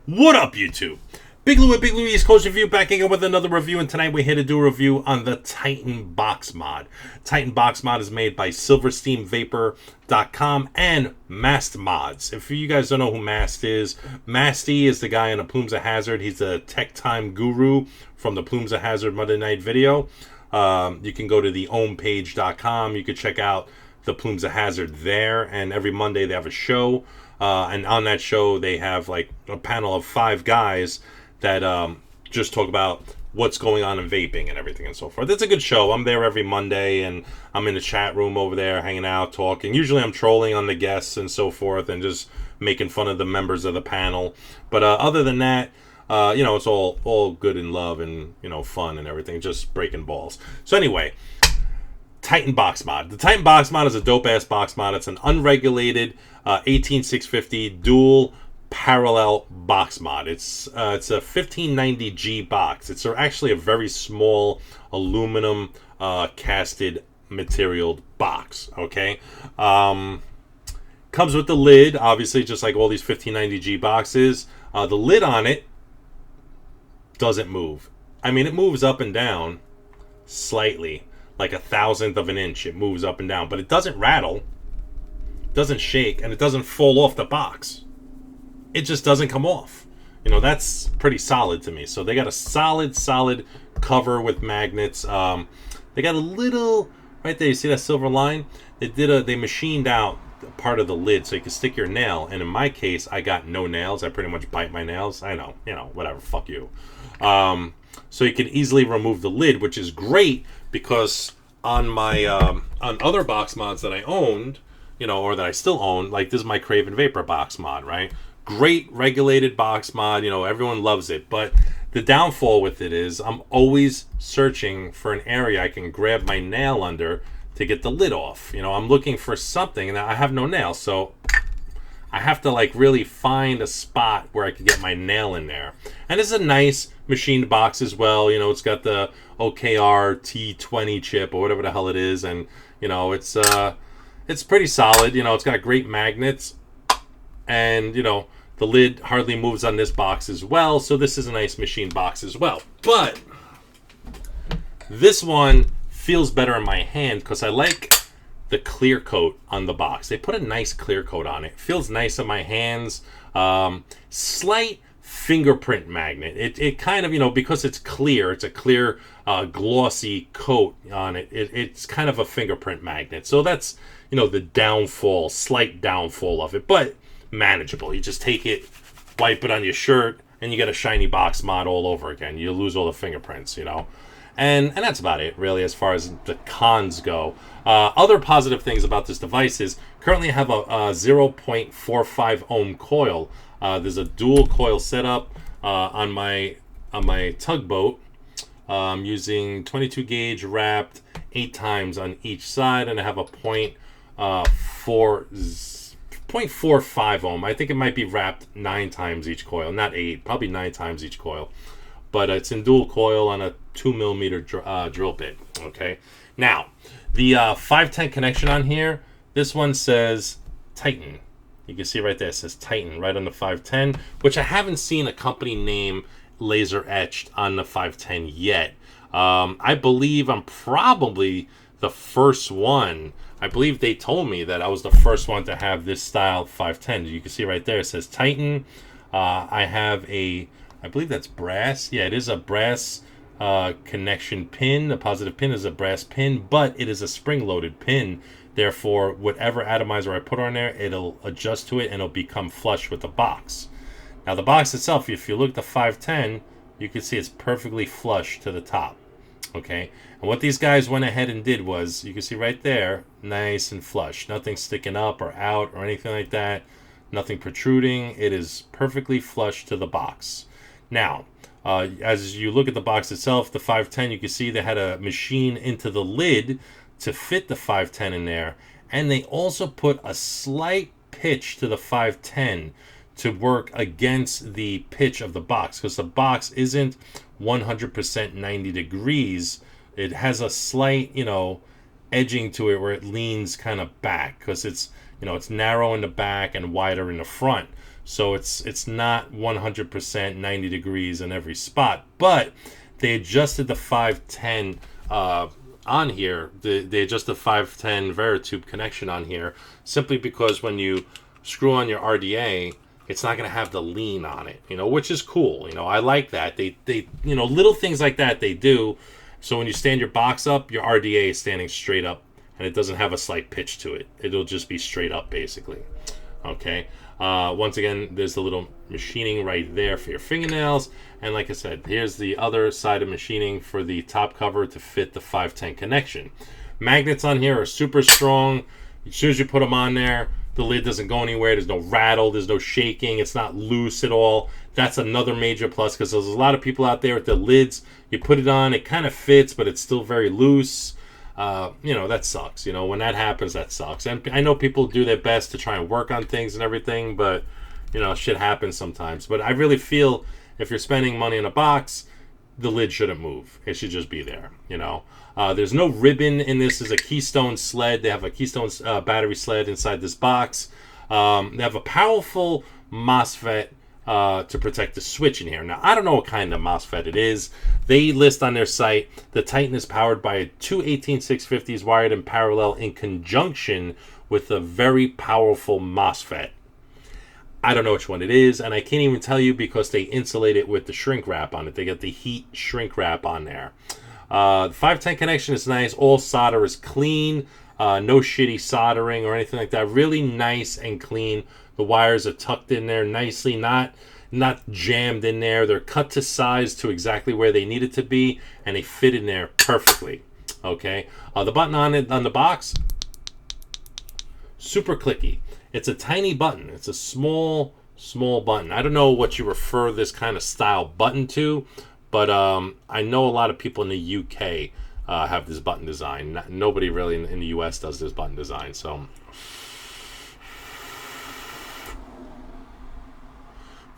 What up, YouTube? Big Lou and Big Lou East Coast Review back again with another review, and tonight we're here to do a review on the Titan Box Mod. Titan Box Mod is made by SilversteamVapor.com and Mast Mods. If you guys don't know who Mast is, Masty is the guy in the Plumes of Hazard. He's a tech time guru from the Plumes of Hazard Monday Night video. You can go to the ohmpage.com. You can check out the Plumes of Hazard there, and every Monday they have a show. And on that show, they have like a panel of 5 guys that just talk about what's going on in vaping and everything and so forth. It's a good show. I'm there every Monday, and I'm in the chat room over there hanging out, talking. Usually I'm trolling on the guests and so forth and just making fun of the members of the panel. But other than that, it's all good in love and, fun and everything, just breaking balls. So anyway, Titan Box Mod. The Titan Box Mod is a dope-ass box mod. It's an unregulated 18650 dual parallel box mod. It's a 1590G box. It's actually a very small aluminum casted material box. Okay, comes with the lid, obviously, just like all these 1590G boxes. The lid on it doesn't move. I mean, it moves up and down slightly, like 1/1000th of an inch. It moves up and down, but it doesn't rattle, doesn't shake, and it doesn't fall off the box. It just doesn't come off. That's pretty solid to me. So they got a solid cover with magnets. They got a little right there. You see that silver line? They machined out part of the lid so you can stick your nail. And in my case, I got no nails. I pretty much bite my nails. I know, whatever. Fuck you. So you can easily remove the lid, which is great because on my on other box mods that I owned, or that I still own, like this is my Craven Vapor box mod, right? Great regulated box mod, everyone loves it. But the downfall with it is I'm always searching for an area I can grab my nail under to get the lid off. I'm looking for something and I have no nail, so I have to really find a spot where I can get my nail in there. And it's a nice machined box as well. It's got the OKR T20 chip or whatever the hell it is, and it's pretty solid. It's got great magnets, and the lid hardly moves on this box as well. So this is a nice machined box as well. But this one feels better in my hand because I like the clear coat on the box. They put a nice clear coat on it. Feels nice in my hands. Slight fingerprint magnet. It kind of, because it's clear, it's a clear glossy coat on it. It's kind of a fingerprint magnet. So that's, the slight downfall of it, but manageable. You just take it, wipe it on your shirt, and you get a shiny box mod all over again. You lose all the fingerprints, And that's about it, really, as far as the cons go. Other positive things about this device is currently I have a 0.45 ohm coil. There's a dual coil setup on my tugboat. I'm using 22 gauge wrapped 8 times on each side, and I have a 0.45 ohm. I think it might be wrapped 9 times each coil, not 8, probably 9 times each coil. But it's in dual coil on a 2mm drill bit. Okay. Now, the 510 connection on here, this one says Titan. You can see right there, it says Titan right on the 510, which I haven't seen a company name laser etched on the 510 yet. I believe I'm probably the first one. I believe they told me that I was the first one to have this style 510. You can see right there, it says Titan. I have I believe that's brass. Yeah, it is a brass connection pin. The positive pin is a brass pin, but it is a spring-loaded pin. Therefore, whatever atomizer I put on there, it'll adjust to it and it'll become flush with the box. Now, the box itself, if you look at the 510, you can see it's perfectly flush to the top. Okay? And what these guys went ahead and did was, you can see right there, nice and flush. Nothing sticking up or out or anything like that. Nothing protruding. It is perfectly flush to the box. Now, as you look at the box itself, the 510, you can see they had a machine into the lid to fit the 510 in there. And they also put a slight pitch to the 510 to work against the pitch of the box, because the box isn't 100% 90 degrees. It has a slight, edging to it where it leans kind of back, because it's, it's narrow in the back and wider in the front. So it's not 100% 90 degrees in every spot. But they adjusted the 510 on here. They adjusted the 510 Veritube connection on here simply because when you screw on your RDA, it's not going to have the lean on it, which is cool. I like that. They little things like that they do. So when you stand your box up, your RDA is standing straight up and it doesn't have a slight pitch to it. It'll just be straight up basically. Okay. Once again, there's the little machining right there for your fingernails. And like I said, here's the other side of machining for the top cover to fit the 510 connection. Magnets on here are super strong. As soon as you put them on there, the lid doesn't go anywhere. There's no rattle. There's no shaking. It's not loose at all. That's another major plus because there's a lot of people out there with the lids. You put it on, it kind of fits, but it's still very loose. That sucks. When that happens, that sucks. And I know people do their best to try and work on things and everything, but, shit happens sometimes. But I really feel if you're spending money on a box, the lid shouldn't move. It should just be there, There's no ribbon in this. Is a Keystone sled. They have a Keystone battery sled inside this box. They have a powerful Mosfet to protect the switch in here. Now, I don't know what kind of Mosfet it is. They list on their site, the Titan is powered by two 18650s wired in parallel in conjunction with a very powerful Mosfet. I don't know which one it is, and I can't even tell you because they insulate it with the shrink wrap on it. They get the heat shrink wrap on there. The 510 connection is nice. All solder is clean. No shitty soldering or anything like that. Really nice and clean. The wires are tucked in there nicely, not jammed in there. They're cut to size to exactly where they need it to be, and they fit in there perfectly. Okay. The button on the box, super clicky. It's a tiny button. It's a small button. I don't know what you refer this kind of style button to, but I know a lot of people in the UK have this button design. Nobody really in the US does this button design. So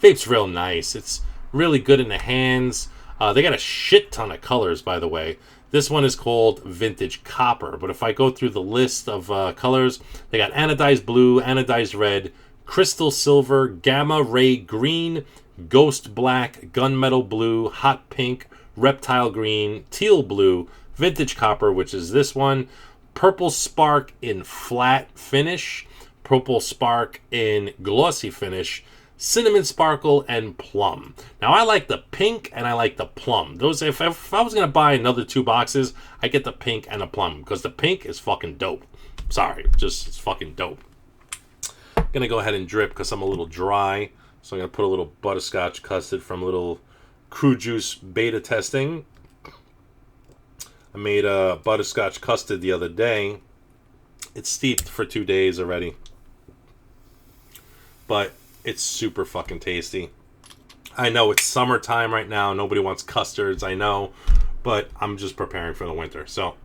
vape's real nice. It's really good in the hands. They got a shit ton of colors, by the way. This one is called Vintage Copper. But if I go through the list of colors, they got anodized blue, anodized red, crystal silver, gamma ray green, ghost black, gunmetal blue, hot pink, reptile green, teal blue, vintage copper, which is this one, purple spark in flat finish, purple spark in glossy finish, cinnamon sparkle, and plum. Now I like the pink and I like the plum. Those, if I was gonna buy another 2 boxes, I get the pink and the plum because the pink is fucking dope. Sorry, just it's fucking dope. I'm gonna go ahead and drip because I'm a little dry, so I'm gonna put a little butterscotch custard from a little Crew Juice beta testing. I made a butterscotch custard the other day. It's steeped for 2 days already, but it's super fucking tasty. I know it's summertime right now. Nobody wants custards, I know. But I'm just preparing for the winter. So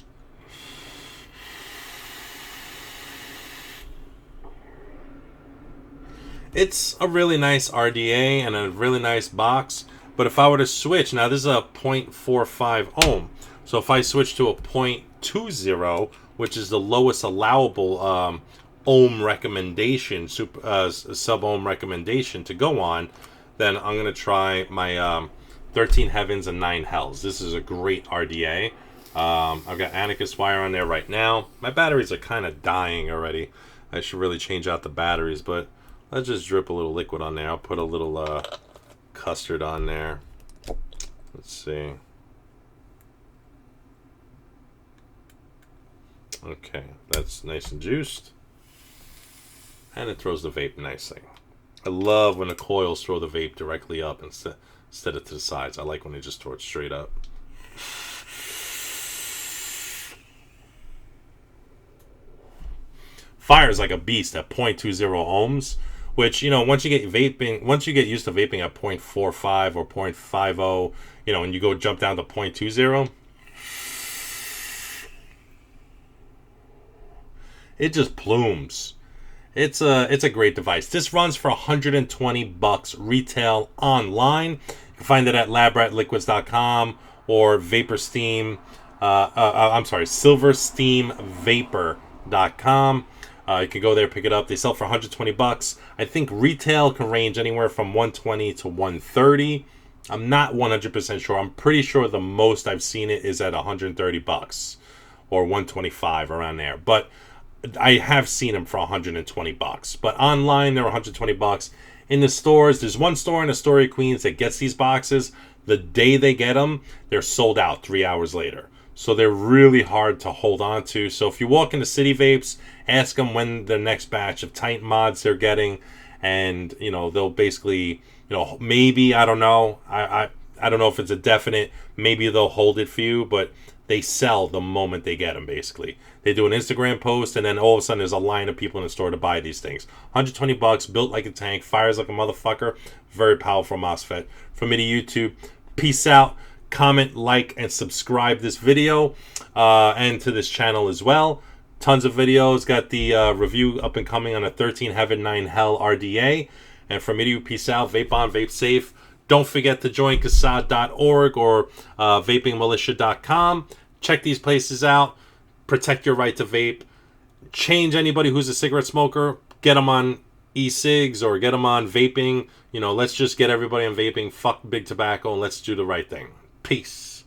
it's a really nice RDA and a really nice box. But if I were to switch, now this is a 0.45 ohm. So if I switch to a 0.20, which is the lowest allowable ohm recommendation, sub ohm recommendation to go on, then I'm going to try my 13 Heavens and 9 Hells. This is a great RDA. I've got Anarchist wire on there right now. My batteries are kind of dying already. I should really change out the batteries, but let's just drip a little liquid on there. I'll put a little custard on there. Let's see. Okay, that's nice and juiced. And it throws the vape nicely. I love when the coils throw the vape directly up instead of to the sides. I like when they just throw it straight up. Fires like a beast at 0.20 ohms, which, once you get used to vaping at 0.45 or 0.50, and you go jump down to 0.20, it just plumes. It's a great device. This runs for $120 retail online. You can find it at labratliquids.com or silversteamvapor.com. You can go there, pick it up. They sell for $120. I think retail can range anywhere from $120 to $130. I'm not 100% sure. I'm pretty sure the most I've seen it is at $130 or $125, around there. But I have seen them for $120. But online, they're $120. In the stores, there's one store in Astoria, Queens that gets these boxes. The day they get them, they're sold out 3 hours later. So they're really hard to hold on to. So if you walk into City Vapes, ask them when the next batch of Titan mods they're getting, and they'll basically, maybe, I don't know. I don't know if it's a definite. Maybe they'll hold it for you, but they sell the moment they get them. Basically, they do an Instagram post, and then all of a sudden there's a line of people in the store to buy these things. $120, built like a tank, fires like a motherfucker. Very powerful MOSFET. From me to YouTube, peace out. Comment, like, and subscribe this video, and to this channel as well. Tons of videos. Got the review up and coming on a 13 Heaven 9 Hell RDA. And from me to you, peace out. Vape on, vape safe. Don't forget to join CASAD.org or vapingmilitia.com. Check these places out. Protect your right to vape. Change anybody who's a cigarette smoker. Get them on e-cigs or get them on vaping. Let's just get everybody on vaping. Fuck big tobacco and let's do the right thing. Peace.